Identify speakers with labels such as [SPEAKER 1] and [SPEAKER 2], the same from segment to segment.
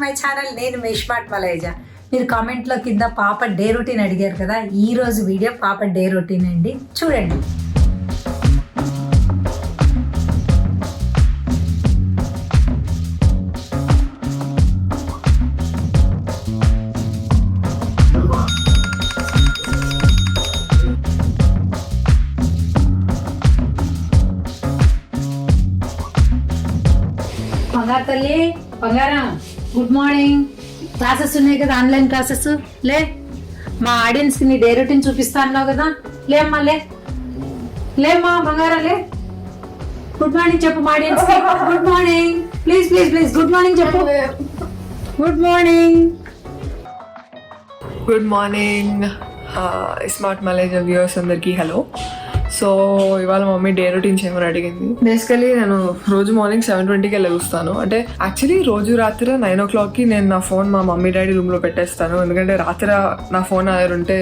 [SPEAKER 1] My channel. నేను మీ smart మలైజా. మీరు కామెంట్లో కింద పాప డే రొటీన్ అడిగారు కదా, ఈ రోజు వీడియో పాప డే రొటీన్ అండి, చూడండి. బంగారు తల్లి, బంగారం, గుడ్ మార్నింగ్. క్లాసెస్ ఉన్నాయి కదా, ఆన్లైన్ క్లాసెస్. మా ఆడియన్స్ కి నీ డే రొటీన్ చూపిస్తా అన్నావు కదా, లేమ్మా లేమ్మా బంగారం గుడ్ మార్నింగ్ చెప్పు మా ఆడియన్స్ కి. Good morning, please please please good morning చెప్పు. Good morning.
[SPEAKER 2] Good morning smart Malaysia viewers అందరికీ హలో. సో ఇవాళ మమ్మీ డే రొటీన్ చేయమని అడిగింది. బేసికలీ నేను రోజు మార్నింగ్ 7:20కి లెగుస్తాను. అంటే యాక్చువల్లీ రోజు రాత్రి 9 o'clockకి నేను నా ఫోన్ మా మమ్మీ డాడీ రూమ్లో పెట్టేస్తాను. ఎందుకంటే రాత్రి నా ఫోన్ ఉంటే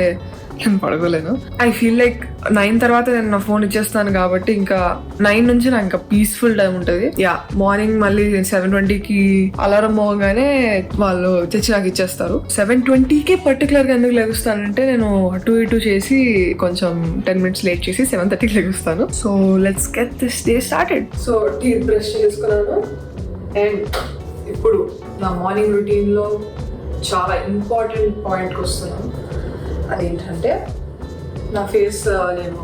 [SPEAKER 2] నేను పడుకోలేను. ఐ ఫీల్ లైక్ 9 తర్వాత నేను నా ఫోన్ ఇచ్చేస్తాను కాబట్టి ఇంకా 9 నుంచి నాకు ఇంకా పీస్ఫుల్ టైం ఉంటుంది. మార్నింగ్ మళ్ళీ 7:20కి అలారం మోగానే వాళ్ళు తెచ్చి నాకు ఇచ్చేస్తారు. 7:20కి పర్టికులర్గా ఎందుకు లెగుస్తానంటే నేను అటు ఇటు చేసి కొంచెం 10 minutes లేట్ చేసి 7:30కి లెగుస్తాను. So let's get this day started. So టీ బ్రష్ చేసుకున్నాను అండ్ ఇప్పుడు నా మార్నింగ్ రొటీన్లో చాలా ఇంపార్టెంట్ పాయింట్కి వస్తున్నాను. అదేంటంటే నా ఫేస్ నేను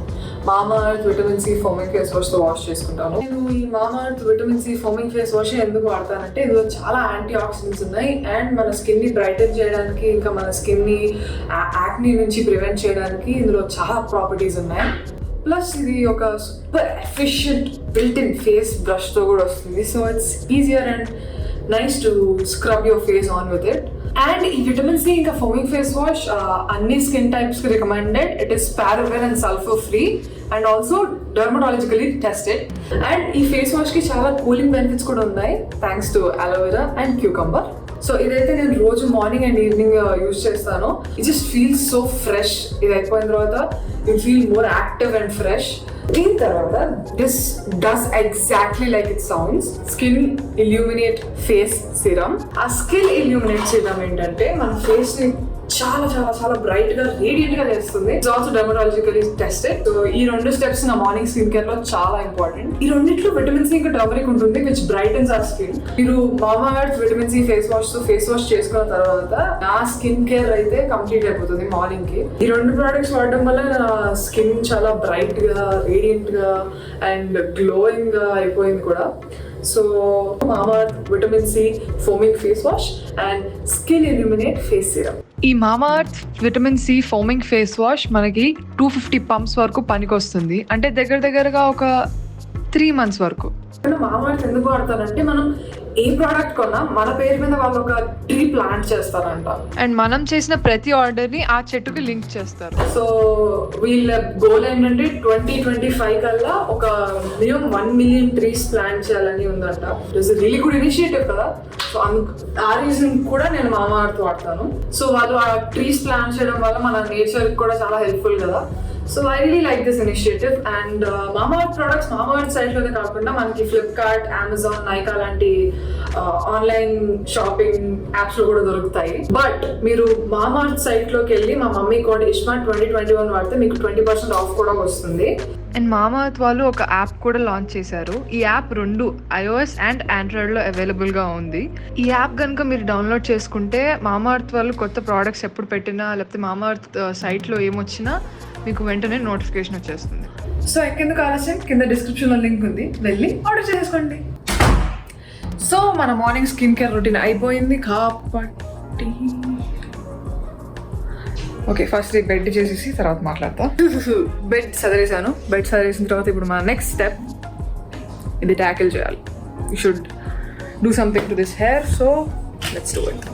[SPEAKER 2] Mamaearth vitamin C foaming face వాష్తో వాష్ చేసుకుంటాను. నేను ఈ Mamaearth vitamin C foaming face wash ఎందుకు వాడతానంటే ఇందులో చాలా యాంటీ ఆక్సిడెంట్స్ ఉన్నాయి అండ్ మన స్కిన్ని బ్రైటన్ చేయడానికి, ఇంకా మన స్కిన్ని యాక్నీ నుంచి ప్రివెంట్ చేయడానికి ఇందులో చాలా ప్రాపర్టీస్ ఉన్నాయి. ప్లస్ ఇది ఒక super efficient built in face బ్రష్తో కూడా వస్తుంది. So it's easier and nice to scrub your face on with it. And ఈ విటమిన్ సి ఇంకా ఫోమింగ్ ఫేస్ వాష్ అన్ని స్కిన్ టైప్స్ కి recommended. It is paraben and sulphur free and also dermatologically tested. And ఈ face wash కి చాలా cooling benefits కూడా ఉన్నాయి thanks to aloe vera and cucumber. So ఇదైతే నేను రోజు మార్నింగ్ అండ్ ఈవినింగ్ యూజ్ చేస్తాను. It just feels so fresh. ఇది అయిపోయిన తర్వాత you feel more active and fresh. దీని తర్వాత this does exactly like it sounds, skin illuminate face serum. ఆ స్కిన్ ఇల్యూమినేట్ సిరమ్ ఏంటంటే మన ఫేస్ ని చాలా చాలా చాలా బ్రైట్ గా రేడియంట్ గా చేస్తుంది. It's also dermatologically tested. So ఈ 2 స్టెప్స్ నా మార్నింగ్ స్కిన్ కేర్ లో చాలా ఇంపార్టెంట్. ఈ రెండిట్లో విటమిన్ సి ఇంకా టర్మరిక్ ఉంటుంది విచ్ బ్రైటన్స్ అవర్ స్కిన్. మీరు మామాఅర్త్ విటమిన్ సి ఫేస్ వాష్ తో ఫేస్ వాష్ చేసుకున్న తర్వాత నా స్కిన్ కేర్ అయితే కంప్లీట్ అయిపోతుంది మార్నింగ్ కి. ఈ 2 ప్రొడక్ట్స్ వాడడం వల్ల నా స్కిన్ చాలా బ్రైట్ గా, రేడియంట్ గా అండ్ గ్లోయింగ్ గా అయిపోయింది కూడా. So Mamaearth vitamin C foaming face wash and skin illuminate face serum.
[SPEAKER 3] ఈ Mamaearth vitamin C foaming face wash మనకి 250 pumps వరకు పనికొస్తుంది. అంటే దగ్గరగా ఒక 3 months వరకు.
[SPEAKER 2] మామాఅర్త్ ఎందుకు వాడతానంటే మనం ఏ ప్రోడక్ట్ కొన్నా మన పేరు మీద వాళ్ళు ఒక ట్రీ ప్లాంట్ చేస్తారంట
[SPEAKER 3] అండ్ మనం చేసిన ప్రతి ఆర్డర్ ని ఆ చెట్టుకి లింక్ చేస్తారు.
[SPEAKER 2] సో వీళ్ళ గోల్ ఏంటంటే 2025 కల్లా ఒక మినిమం 1 million ట్రీస్ ప్లాంట్ చేయాలని ఉందంట. ఇట్స్ రియలీ గుడ్ ఇనిషియేటివ్ కదా. సో ఆ రీజన్ కూడా నేను మామాఅర్త్ వాడతాను. సో వాళ్ళు ఆ ట్రీస్ ప్లాంట్ చేయడం వల్ల మన నేచర్ కూడా చాలా హెల్ప్ఫుల్ కదా. So I really like this initiative. And Mamaearth products Mamaearth సైట్లోనే కాకుండా మనకి ఫ్లిప్కార్ట్, అమెజాన్, నైకా లాంటి ఆన్లైన్ షాపింగ్ యాప్స్లో కూడా దొరుకుతాయి. బట్ మీరు మామాఅర్త్ సైట్లోకి వెళ్ళి మా మమ్మీ కోడ్ ఇస్మార్ట్ 2021 వాడితే మీకు 20% ఆఫ్ కూడా వస్తుంది.
[SPEAKER 3] అండ్ మామాఅర్త్ వాళ్ళు ఒక యాప్ కూడా లాంచ్ చేశారు. ఈ యాప్ 2 iOS అండ్ ఆండ్రాయిడ్లో అవైలబుల్గా ఉంది. ఈ యాప్ కనుక మీరు డౌన్లోడ్ చేసుకుంటే మామాఅర్త్ వాళ్ళు కొత్త ప్రోడక్ట్స్ ఎప్పుడు పెట్టినా లేకపోతే మామాఅర్త్ సైట్లో ఏమొచ్చినా మీకు వెంటనే నోటిఫికేషన్ వచ్చేస్తుంది.
[SPEAKER 2] సో ఎక్కేందుకు ఆలస్యం, కింద డిస్క్రిప్షన్లో లింక్ ఉంది, వెళ్ళి ఆర్డర్ చేసుకోండి. సో మన మార్నింగ్ స్కిన్ కేర్ రొటీన్ అయిపోయింది కాబట్టి ఓకే, ఫస్ట్ బెడ్ చేసేసి తర్వాత మాట్లాడతా. బెడ్ సదరేసాను. బెడ్ సదరేసిన తర్వాత ఇప్పుడు మన నెక్స్ట్ స్టెప్ ఇది ట్యాకిల్ చేయాలి. You should do something to this hair. So let's do it.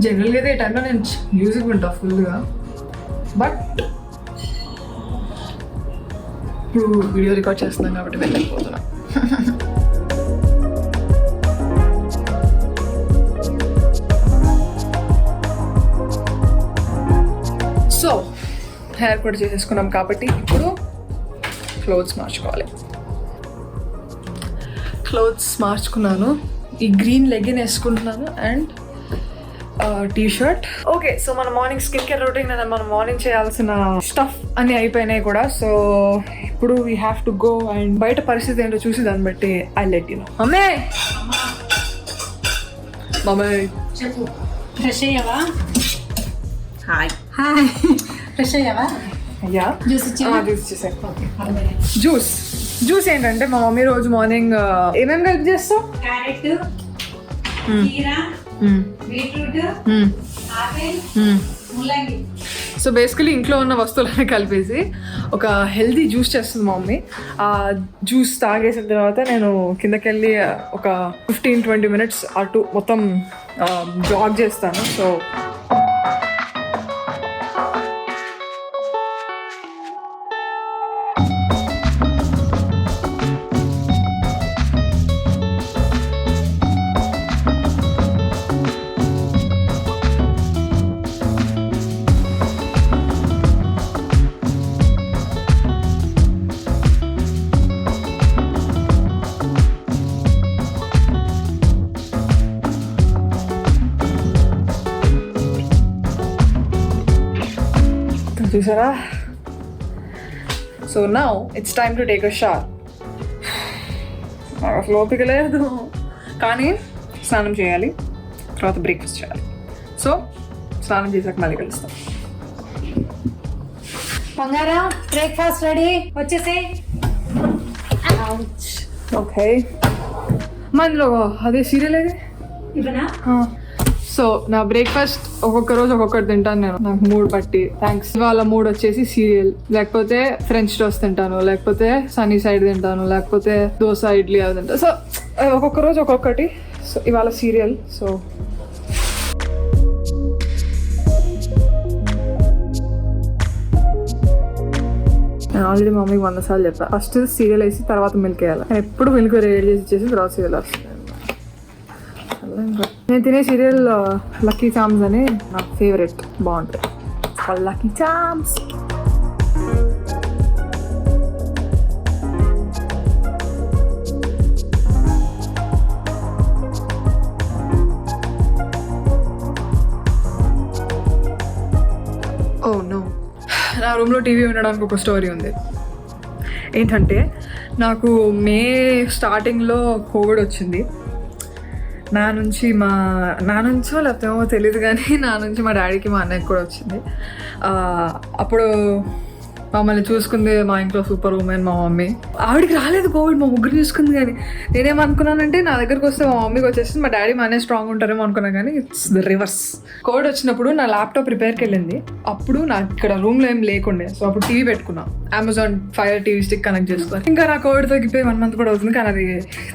[SPEAKER 2] జనరల్గా అయితే ఈ టైంలో నేను మ్యూజిక్ వింటా ఫుల్గా, బట్ ఇప్పుడు వీడియో రికార్డ్ చేస్తున్నాం కాబట్టి వెళ్ళకపోతున్నా. సో హెయిర్ కూడా చేసేసుకున్నాం కాబట్టి ఇప్పుడు క్లోత్స్ మార్చుకోవాలి. క్లోత్స్ మార్చుకున్నాను. ఈ గ్రీన్ లెగిన్ వేసుకుంటున్నాను and T shirt. Okay, so మన morning skin care routine and మనం మార్నింగ్ చేయాల్సిన స్టఫ్ అన్ని అయిపోయినాయి కూడా. సో ఇప్పుడు we have to go and బయట పరిస్థితి ఏంటో చూసి దాన్ని బట్టి I let you know. Mummy
[SPEAKER 1] చెప్పు. ఫ్రెష్ అయ్యావా?
[SPEAKER 2] హాయ్.
[SPEAKER 1] హాయ్. ఫ్రెష్ అయ్యావా?
[SPEAKER 2] అయ్యా.
[SPEAKER 1] జ్యూస్
[SPEAKER 2] జ్యూస్ ఏంటంటే మా మమ్మీ రోజు మార్నింగ్ ఏమేమి కలిపి చేస్తావు?
[SPEAKER 1] క్యారెట్, కీరా, బీట్రూట్, ఆపిల్, ముల్లంగి.
[SPEAKER 2] సో బేసికలీ ఇంట్లో ఉన్న వస్తువులన్నీ కలిపేసి ఒక హెల్దీ జ్యూస్ చేస్తుంది మా మమ్మీ. ఆ జ్యూస్ తాగేసిన తర్వాత నేను కిందకి వెళ్ళి ఒక 15-20 minutes అటు మొత్తం జాగ్ చేస్తాను. సో చూసారా? So now it's time to take a shower. నాకు అసలు ఓపిక లేదు, కానీ స్నానం చేయాలి, తర్వాత బ్రేక్ఫాస్ట్ చేయాలి. సో స్నానం చేసాక మళ్ళీ కలుస్తాం.
[SPEAKER 1] బంగారం, బ్రేక్ఫాస్ట్ రెడీ, వచ్చేసి.
[SPEAKER 2] ఓకే, మనలో అదే సీరియల్ ఏది
[SPEAKER 1] ఇవనా?
[SPEAKER 2] సో నా బ్రేక్ఫాస్ట్ ఒక్కొక్క రోజు ఒక్కొక్కటి తింటాను నేను, నాకు మూడ్ బట్టి. థ్యాంక్స్. ఇవాళ మూడ్ వచ్చేసి సీరియల్, లేకపోతే ఫ్రెంచ్ టోస్ట్ తింటాను, లేకపోతే సన్నీ సైడ్ తింటాను, లేకపోతే దోశ ఇడ్లీ అవి తింటాను. సో ఒక్కొక్క రోజు ఒక్కొక్కటి. సో ఇవాళ సీరియల్. సో నేను ఆల్రెడీ మా మమ్మీకి 100 సార్లు చెప్పాను, ఫస్ట్ సీరియల్ వేసి తర్వాత మిల్క్ వేయాలి. నేను ఎప్పుడు మిల్క్ రెడీ చేసి ఇచ్చేసి తర్వాత సీరియల్ వస్తుంది. నేను తినే సీరియల్ లక్కీ చామ్స్ అని నా ఫేవరెట్, బాగుంటుంది. Lucky charms. ఓ నో, నా రూమ్లో టీవీ ఉండడానికి ఒక స్టోరీ ఉంది. ఏంటంటే నాకు మే స్టార్టింగ్లో కోవిడ్ వచ్చింది. నా నుంచో లేకపోతే ఏమో తెలియదు, కానీ నా నుంచి మా డాడీకి మా అన్నయ్యకి కూడా వచ్చింది. అప్పుడు మమ్మల్ని చూసుకుంది మా ఇంట్లో సూపర్ ఉమెన్ మా మమ్మీ. ఆవిడకి రాలేదు కోవిడ్, మా ముగ్గురు చూసుకుంది. కానీ నేనేమనుకున్నానంటే నా దగ్గరకు వస్తే మా మమ్మీకి వచ్చేసి మా డాడీ మా అన్నయ్య స్ట్రాంగ్ ఉంటారేమో అనుకున్నా, కానీ ఇట్స్ ద రివర్స్. కోవిడ్ వచ్చినప్పుడు నా ల్యాప్టాప్ రిపేర్కి వెళ్ళింది. అప్పుడు నాకు ఇక్కడ రూమ్లో ఏం లేకుండే. సో అప్పుడు టీవీ పెట్టుకున్నా, Amazon fire TV stick connect చేసుకొని. ఇంకా నా కోవిడ్ తగ్గిపోయి 1 month కూడా అవుతుంది, కానీ అది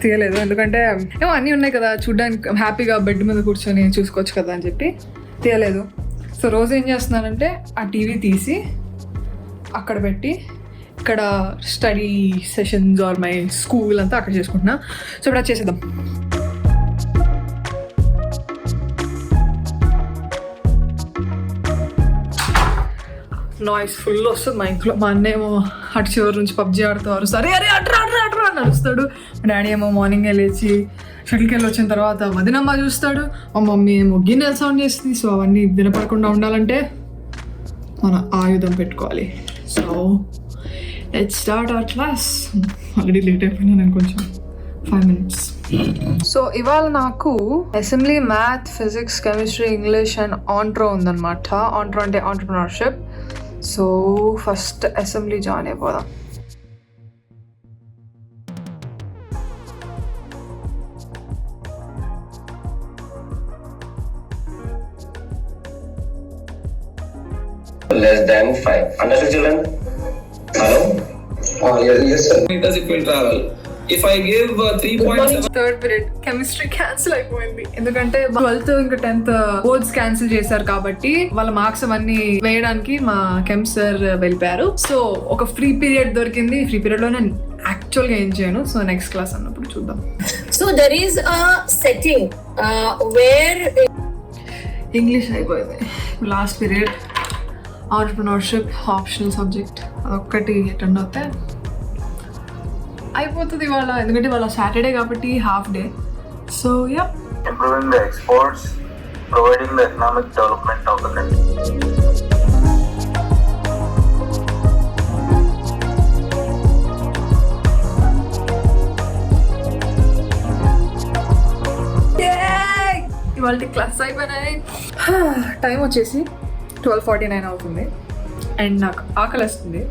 [SPEAKER 2] తీయలేదు. ఎందుకంటే ఏమో అన్నీ ఉన్నాయి కదా చూడడానికి, హ్యాపీగా బెడ్ మీద కూర్చొని చూసుకోవచ్చు కదా అని చెప్పి తీయలేదు. సో రోజు ఏం చేస్తున్నానంటే ఆ టీవీ తీసి అక్కడ పెట్టి ఇక్కడ study sessions or my school అంతా అక్కడ చేసుకుంటున్నా. సో ఇప్పుడు అది చేసేద్దాం. నాయిస్ ఫుల్ వస్తుంది మా ఇంట్లో. మా అన్న ఏమో అటు చివరి నుంచి పబ్జీ ఆడుతారు, సరే అరే అట్రా అట్రా అట్రా అని నడుస్తాడు. మా డాడీ ఏమో మార్నింగే లేచి షటిల్కి వెళ్ళి వచ్చిన తర్వాత వదినమ్మ చూస్తాడు. మా మమ్మీ ఏమో గిన్నెల సౌండ్ చేస్తుంది. సో అవన్నీ వినపడకుండా ఉండాలంటే మన ఆయుధం పెట్టుకోవాలి. So let's start our class. Already late అయిపోయినా నేను కొంచెం 5 minutes. సో ఇవాళ నాకు assembly, math, physics, chemistry, English and entre ఉందన్నమాట. ఆంట్రో అంటే entrepreneurship. So first assembly join అయిపోదాం.
[SPEAKER 4] Less than 5. Understood, children? Hello? Yes, sir. Meters it will travel. If I give 3.7.
[SPEAKER 2] Third period chemistry cancel అయిపోయింది, ఎందుకంటే 12th ఇంకా 10th boards cancel చేశారు కాబట్టి వాళ్ళ marks అవన్నీ వేయడానికి మా కెమ్ సార్ వెళ్ళిపోయారు. సో ఒక ఫ్రీ పీరియడ్ దొరికింది. ఫ్రీ పీరియడ్ లో నేను యాక్చువల్గా ఏం చేయను. సో నెక్స్ట్ క్లాస్ అన్నప్పుడు చూద్దాం.
[SPEAKER 5] So there is a setting where
[SPEAKER 2] English అయిపోయింది. Last period entrepreneurship optional subject, అదొక్కటి అటెండ్ అవుతే అయిపోతుంది ఇవాళ. ఎందుకంటే ఇవాళ సాటర్డే కాబట్టి half day. So yeah,
[SPEAKER 4] Improving the exports
[SPEAKER 6] providing the economic development of the country.
[SPEAKER 2] ఇవాళ క్లాస్ అయిపోయినాయి. టైం వచ్చేసి 12:49 అవుతుంది అండ్ నాకు ఆకలి వస్తుంది.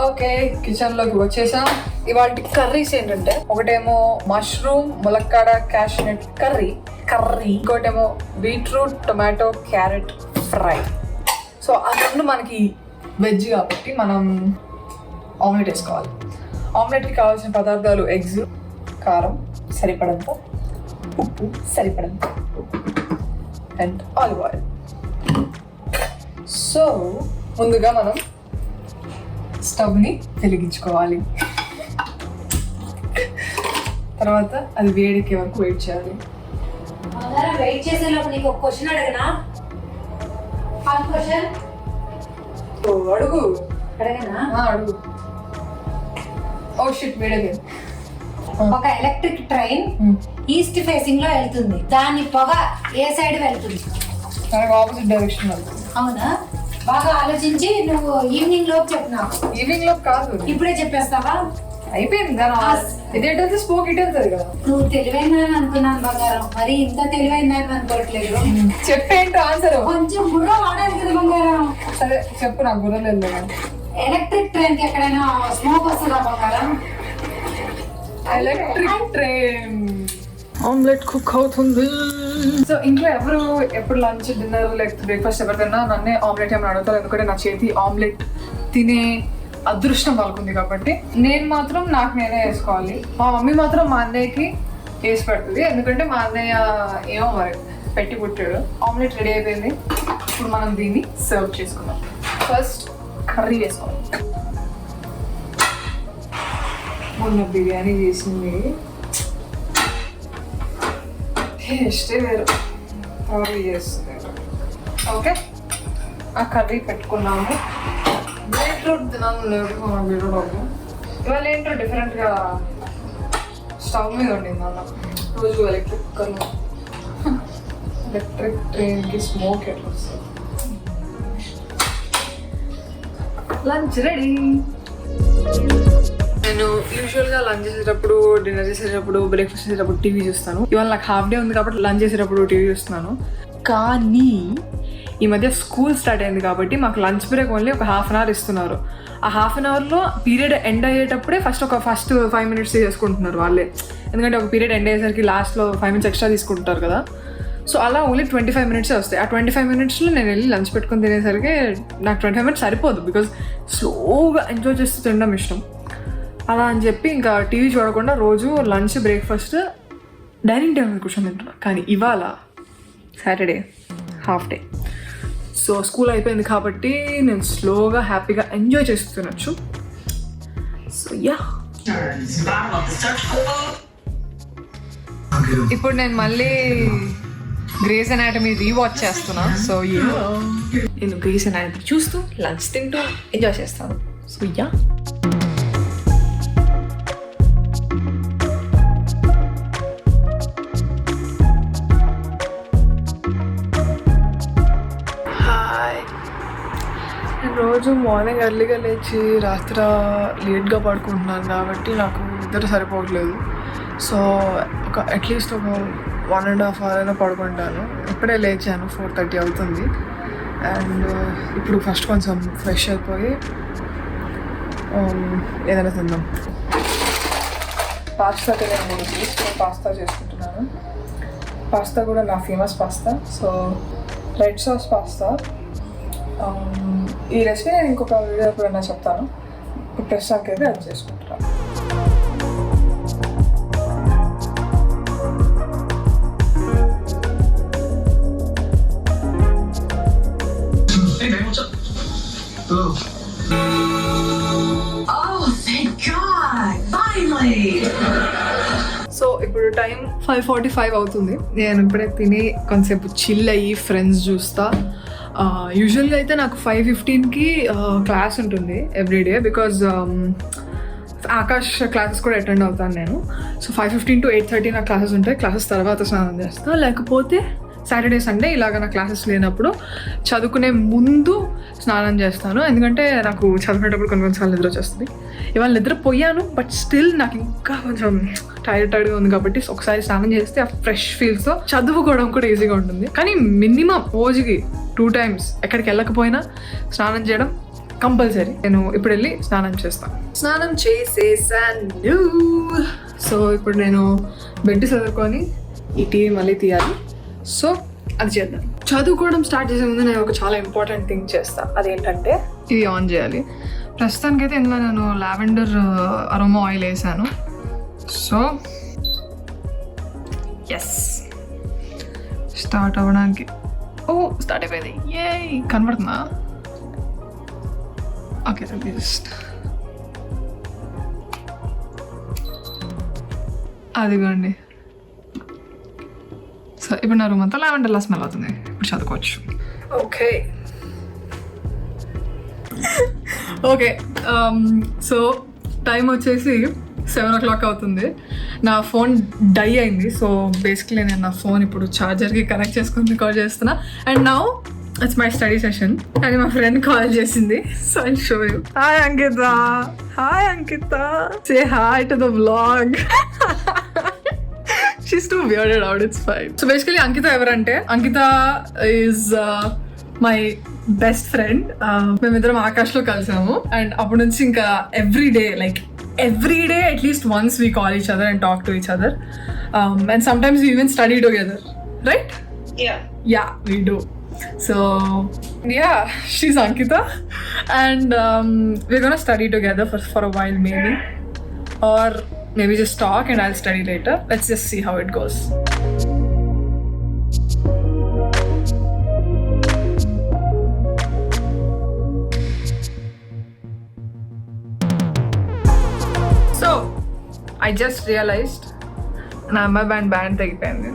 [SPEAKER 2] ఓకే, కిచెన్లోకి వచ్చేసాం. ఇవాళ కర్రీస్ ఏంటంటే ఒకటేమో మష్రూమ్ ములక్కాడ క్యాష్నట్ కర్రీ, ఇంకోటేమో beetroot tomato carrot fry. So ఆ రెండు మనకి వెజ్ కాబట్టి మనం ఆమ్లెట్ వేసుకోవాలి. ఆమ్లెట్కి కావాల్సిన పదార్థాలు ఎగ్స్, కారం సరిపడంత, ఉప్పు సరిపడంత అండ్ ఆలివ్ ఆయిల్. సో ముందుగా మనం స్టవ్ని వెలిగించుకోవాలి. తర్వాత అది వేడికే వరకు వెయిట్ చేయాలి.
[SPEAKER 1] వెయిట్ చేసేలోపు నీకు ఒక క్వశ్చన్ అడగనా? క్వశ్చన్
[SPEAKER 2] అడుగు.
[SPEAKER 1] అడగనా?
[SPEAKER 2] అడుగు. ఓ షిట్, వేడగే.
[SPEAKER 1] ఒక ఎలక్ట్రిక్ ట్రైన్ ఈస్ట్ ఫేసింగ్ లో వెళ్తుంది, దాని పొగ ఏ సైడ్ వెళ్తుంది?
[SPEAKER 2] మనకు ఆపోజిట్ డైరెక్షన్ వెళ్తుంది.
[SPEAKER 1] అవునా? బాగా ఆలోచించి నువ్వు ఈవినింగ్ లోపు చెప్పినావు.
[SPEAKER 2] ఈవినింగ్ లోపు కాదు,
[SPEAKER 1] ఇప్పుడే చెప్పేస్తావా?
[SPEAKER 2] అయిపోయింది. ఇదేంటంటే స్పోక్ ఇటు వెళ్తుంది కదా.
[SPEAKER 1] నువ్వు తెలివైన అనుకున్నాను బంగారం, మరి ఇంత తెలివైన అనుకోవట్లేదు.
[SPEAKER 2] చెప్పేంటో ఆన్సర్.
[SPEAKER 1] కొంచెం బుర్ర వాడాలి కదా బంగారం.
[SPEAKER 2] సరే చెప్పు, నాకు బుర్ర లేదు.
[SPEAKER 1] ఎలక్ట్రిక్ ట్రైన్ కి ఎక్కడైనా స్మోక్ వస్తుందా బంగారం?
[SPEAKER 2] Electric train. ఆమ్లెట్ కుక్ అవుతుంది. సో ఇంట్లో ఎవరు ఎప్పుడు లంచ్ డిన్నర్ లేకపోతే బ్రేక్ఫాస్ట్ ఎవరు తిన్నా నన్నే ఆమ్లెట్ ఏమైనా అడుగుతారు, ఎందుకంటే నా చేతి ఆమ్లెట్ తినే అదృష్టం వాళ్ళకుంది కాబట్టి. నేను మాత్రం నాకు నేనే వేసుకోవాలి. మా మమ్మీ మాత్రం మా అన్నయ్యకి వేసి పెడుతుంది, ఎందుకంటే మా అన్నయ్య ఏమో మరి పెట్టి పుట్టాడు. ఆమ్లెట్ రెడీ అయిపోయింది. ఇప్పుడు మనం దీన్ని సర్వ్ చేసుకుందాం. ఫస్ట్ కర్రీ వేసుకోవాలి. మొన్న బిర్యానీ చేసింది టేస్టే వేరు, కర్రీ చేస్తుంది. ఓకే, ఆ కర్రీ పెట్టుకున్నాము. బీట్రూట్ తినాలి లేదు, బీట్రూట్ ఇవాళ ఏంటో డిఫరెంట్గా స్టవ్ మీద ఉండింది అన్న. రోజు ఎలక్ట్రిక్ కుక్కర్లో. ఎలక్ట్రిక్ ట్రైన్కి స్మోక్ ఎట్లా వస్తుంది. Lunch ready. నేను యూజువల్గా లంచ్ చేసేటప్పుడు, డిన్నర్ చేసేటప్పుడు, బ్రేక్ఫాస్ట్ చేసేటప్పుడు టీవీ చూస్తాను. ఇవాళ నాకు హాఫ్ డే ఉంది కాబట్టి లంచ్ చేసేటప్పుడు టీవీ చూస్తున్నాను. కానీ ఈ మధ్య స్కూల్ స్టార్ట్ అయింది కాబట్టి మాకు లంచ్ బ్రేక్ ఓన్లీ ఒక హాఫ్ అన్ అవర్ ఇస్తున్నారు. ఆ హాఫ్ అన్ అవర్లో పీరియడ్ ఎండ్ అయ్యేటప్పుడే ఫస్ట్ 5 minutes చేసుకుంటున్నారు వాళ్ళే, ఎందుకంటే ఒక పీరియడ్ ఎండ్ అయ్యేసరికి లాస్ట్లో 5 minutes ఎక్స్ట్రా తీసుకుంటారు కదా. సో అలా ఓన్లీ 25 minutes వస్తాయి. ఆ 25 minutesలో నేను వెళ్ళి లంచ్ పెట్టుకొని తినేసరికి నాకు 25 minutes సరిపోదు, బికాజ్ స్లోగా ఎంజాయ్ చేస్తూ తినడం ఇష్టం. అలా అని చెప్పి ఇంకా టీవీ చూడకుండా రోజు లంచ్ బ్రేక్ఫాస్ట్ డైనింగ్ టేబుల్ కూర్చొని తింటున్నాను. కానీ ఇవాళ Saturday half day, so school అయిపోయింది కాబట్టి నేను స్లోగా హ్యాపీగా ఎంజాయ్ చేస్తూ తినొచ్చు. సో యా, ఇప్పుడు నేను మళ్ళీ గ్రేస్ అనాటమీ రీవాచ్ చేస్తున్నా. సో నేను గ్రేస్ అనాటమీ చూస్తూ లంచ్ తింటూ ఎంజాయ్ చేస్తాను. సో యా, రోజు మార్నింగ్ ఎర్లీగా లేచి రాత్రి లేట్గా పడుకుంటున్నాను కాబట్టి నాకు నిద్ర సరిపోవట్లేదు. సో అట్లీస్ట్ ఒక 1.5 hour అయినా పడుకుంటాను. ఇప్పుడే లేచాను, 4:30 అవుతుంది. అండ్ ఇప్పుడు ఫస్ట్ కొంచెం ఫ్రెష్ అయిపోయి ఏదైనా తిందాం. పాస్తా తిన్నాను, పాస్తా చేసుకుంటున్నాను. పాస్తా కూడా నా famous pasta, so red sauce pasta. ఈ రెసిపీ నేను ఇంకొక వీడియో ఎప్పుడైనా చెప్తాను. ఇప్పుడు ప్రస్తుతానికి అయితే అది చేసుకుంటున్నాను. సో ఇప్పుడు టైం 5:45 అవుతుంది. నేను ఇప్పుడే తిని కొంతసేపు చిల్ అయ్యి ఫ్రెండ్స్ చూస్తా. యూజువల్గా అయితే నాకు 5:15కి క్లాస్ ఉంటుంది ఎవ్రీడే, బికాజ్ ఆకాష్ క్లాసెస్ కూడా అటెండ్ అవుతాను నేను. సో 5:15 to 8:30 నా క్లాసెస్ ఉంటాయి. క్లాసెస్ తర్వాత స్నానం చేస్తాను. లేకపోతే సాటర్డే సండే ఇలాగ నా క్లాసెస్ లేనప్పుడు చదువుకునే ముందు స్నానం చేస్తాను. ఎందుకంటే నాకు చదువుకునేటప్పుడు కొన్నిసార్లు నిద్ర వచ్చేస్తుంది. ఇవాళ నిద్రపోయాను, బట్ స్టిల్ నాకు ఇంకా కొంచెం టైర్డ్గా ఉంది కాబట్టి ఒకసారి స్నానం చేస్తే ఆ ఫ్రెష్ ఫీల్స్తో చదువుకోవడం కూడా ఈజీగా ఉంటుంది. కానీ మినిమం రోజుకి 2 times ఎక్కడికి వెళ్ళకపోయినా స్నానం చేయడం కంపల్సరీ. నేను ఇప్పుడు వెళ్ళి స్నానం చేస్తాను. స్నానం చేసేసాను. సో ఇప్పుడు నేను బెడ్ చదువుకొని ఈ టీవీ మళ్ళీ తీయాలి. సో అది చేద్దాం. చదువుకోవడం స్టార్ట్ చేసే ముందు నేను ఒక చాలా ఇంపార్టెంట్ థింగ్ చేస్తాను. అదేంటంటే ఇది ఆన్ చేయాలి. ప్రస్తుతానికైతే ఇందులో నేను లావెండర్ అరోమా ఆయిల్ వేసాను. సో ఎస్, స్టార్ట్ అవ్వడానికి స్టార్ట్ అయిపోయింది. ఏ కనబడుతుందా? ఓకే, జస్ట్ అదిగోండి. సో ఇప్పుడు నా రూమ్ అంతా లావెండర్లా స్మెల్ అవుతుంది. ఇప్పుడు చదువుకోవచ్చు. ఓకే సో టైం వచ్చేసి 7 o'clock అవుతుంది. నా ఫోన్ డై అయింది. సో బేసిక్లీ నేను నా ఫోన్ ఇప్పుడు ఛార్జర్కి కనెక్ట్ చేసుకుని రికార్డ్ చేస్తున్నా. And now it's my study session. అని మా ఫ్రెండ్ కాల్ చేసింది. So I show you. Hi Ankita. Hi Ankita. Say hi to the vlog. She's too weirded out, it's fine. So basically Ankita ఎవరంటే, Ankita is my best friend. మేమిద్దరం ఆకాష్లో కలిసాము. And అప్పటి నుంచి ఇంకా every day at least once we call each other and talk to each other. And sometimes we even study together, right? Yeah, we do. So yeah, she's Ankita. And we're gonna study together for a while maybe. Or maybe just talk and I'll study later. Let's just see how it goes. So, I just realized na amma band tegipayindi.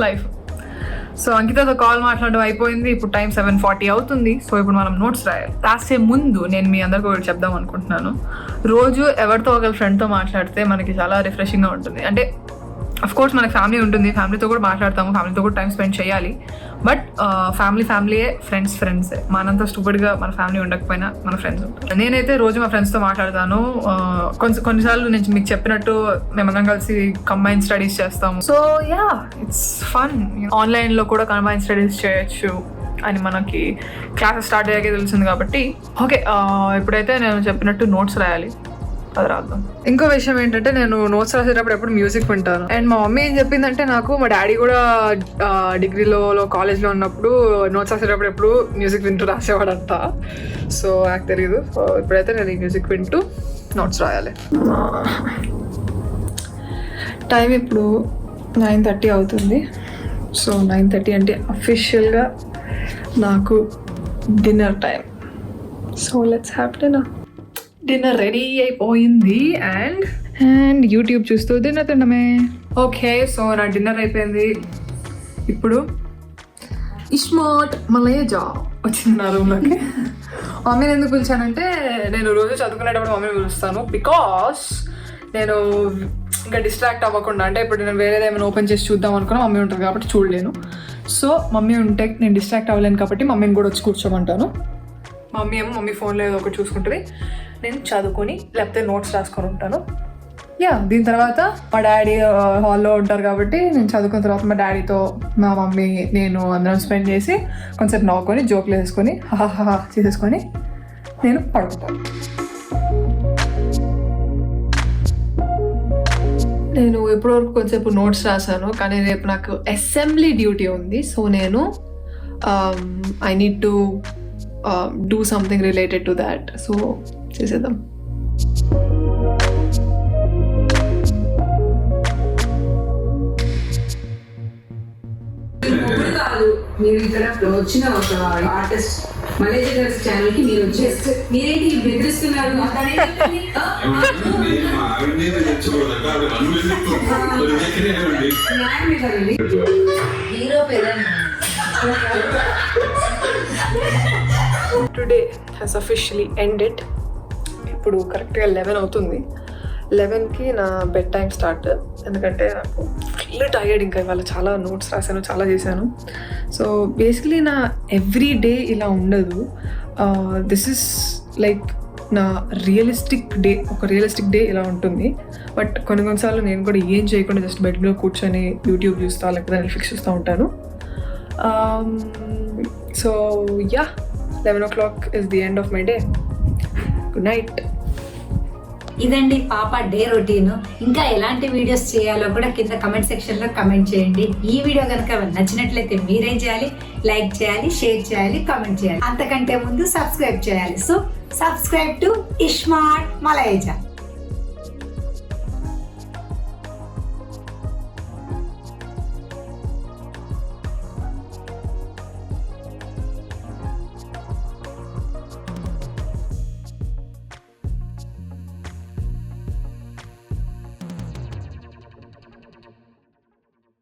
[SPEAKER 2] Life. So అంకితతో call మాట్లాడడం అయిపోయింది. ఇప్పుడు time 7:40 అవుతుంది. So ఇప్పుడు మనం notes రాసే ముందు నేను మీ అందరికీ ఒకటి చెప్దాం అనుకుంటున్నాను. రోజు ఎవరితో ఒక ఫ్రెండ్తో మాట్లాడితే మనకి చాలా రిఫ్రెషింగ్గా ఉంటుంది. అంటే అఫ్కోర్స్ మనకి ఫ్యామిలీ ఉంటుంది, ఫ్యామిలీతో కూడా మాట్లాడతాము, ఫ్యామిలీతో కూడా టైం స్పెండ్ చేయాలి. బట్ ఫ్యామిలీయే, ఫ్రెండ్సే. మనంత స్టూపిడ్గా మన ఫ్యామిలీ ఉండకపోయినా మన ఫ్రెండ్స్ ఉంటారు. నేనైతే రోజు మా ఫ్రెండ్స్తో మాట్లాడతాను. కొన్నిసార్లు నేను మీకు చెప్పినట్టు మేమందరం కలిసి కంబైన్ స్టడీస్ చేస్తాము. So yeah, it's fun. ఆన్లైన్లో కూడా కంబైన్ స్టడీస్ చేయొచ్చు అని మనకి క్లాసెస్ స్టార్ట్ అయ్యాకే తెలిసింది కాబట్టి. ఓకే, ఇప్పుడైతే నేను చెప్పినట్టు నోట్స్ రాయాలి. అది రాద్దాం. ఇంకో విషయం ఏంటంటే, నేను నోట్స్ రాసేటప్పుడు ఎప్పుడు మ్యూజిక్ వింటాను. అండ్ మా మమ్మీ ఏం చెప్పిందంటే, నాకు మా డాడీ కూడా డిగ్రీలో కాలేజ్లో ఉన్నప్పుడు నోట్స్ రాసేటప్పుడు ఎప్పుడు మ్యూజిక్ వింటూ రాసేవాడంట. సో నాకు తెలియదు. సో ఇప్పుడైతే నేను ఈ మ్యూజిక్ వింటూ నోట్స్ రాయాలి. టైం ఇప్పుడు 9:30 అవుతుంది. సో 9:30 అంటే అఫీషియల్గా నాకు dinner time. So let's have dinner. Dinner ready అయిపోయింది. అండ్ యూట్యూబ్ చూస్తూ డిన్నర్ తినడమే. ఓకే, సో నా డిన్నర్ అయిపోయింది. ఇప్పుడు ఇస్మార్ట్ మలేజా వచ్చింది నా రూమ్లోకి. మమ్మీని ఎందుకు పిలిచానంటే, నేను రోజు చదువుకునేటప్పుడు మమ్మీని పిలుస్తాను. బికాస్ నేను ఇంకా డిస్ట్రాక్ట్ అవ్వకుండా, అంటే ఇప్పుడు నేను వేరేది ఏమైనా ఓపెన్ చేసి చూద్దాం అనుకున్నా మమ్మీ ఉంటుంది కాబట్టి చూడలేను. సో మమ్మీ ఉంటే నేను డిస్ట్రాక్ట్ అవ్వలేను కాబట్టి మమ్మీని కూడా వచ్చి కూర్చోమంటాను. మమ్మీ ఫోన్లో ఏదో ఒకటి చూసుకుంటుంది, నేను చదువుకొని లేకపోతే నోట్స్ రాసుకొని ఉంటాను. యా, దీని తర్వాత మా డాడీ హాల్లో ఉంటారు కాబట్టి నేను చదువుకున్న తర్వాత మా డాడీతో మా మమ్మీ నేను అందరం స్పెండ్ చేసి కొంచెం నవ్వుకొని జోకులు వేసుకొని హాహా చేసేసుకొని నేను పడుకుంటాను. నేను ఇప్పటివరకు కొంచెంసేపు నోట్స్ రాశాను, కానీ రేపు నాకు అసెంబ్లీ డ్యూటీ ఉంది. సో నేను I need to do something related to that. So చేసేద్దాం.
[SPEAKER 7] మీరు ఇక్కడ వచ్చిన ఒక ఆర్టిస్ట్ మలేజా గారి ఛానల్ కి మీరు జస్ట్ మీరేంటి బెదిరిస్తున్నారు? Hero
[SPEAKER 2] Today has officially ended. ఇప్పుడు కరెక్ట్గా 11 అవుతుంది. 11కి నా బెడ్ టైం స్టార్ట్. ఎందుకంటే నాకు ఫుల్ టైర్డ్, ఇంకా ఇవాళ చాలా నోట్స్ రాశాను, చాలా చేశాను. సో బేసికలీ నా ఎవ్రీ డే ఇలా ఉండదు. దిస్ ఇస్ లైక్ నా రియలిస్టిక్ డే ఇలా ఉంటుంది. బట్ కొన్నిసార్లు నేను కూడా ఏం చేయకుండా జస్ట్ బెడ్లో కూర్చొని యూట్యూబ్ చూస్తా, లేకపోతే నెట్ఫ్లిక్స్ చూస్తూ ఉంటాను. So yeah, 11 o'clock is the end of my day. Good night.
[SPEAKER 1] ఇదండి పాప డే రొటీన్. ఇంకా ఎలాంటి వీడియోస్ చేయాలో కూడా కింద కమెంట్ సెక్షన్ లో కమెంట్ చేయండి. ఈ వీడియో కనుక నచ్చినట్లయితే మీరేం చేయాలి? లైక్ చేయాలి, షేర్ చేయాలి, కమెంట్ చేయాలి. అంతకంటే ముందు సబ్స్క్రైబ్ చేయాలి. So subscribe to iSmart మలైజా.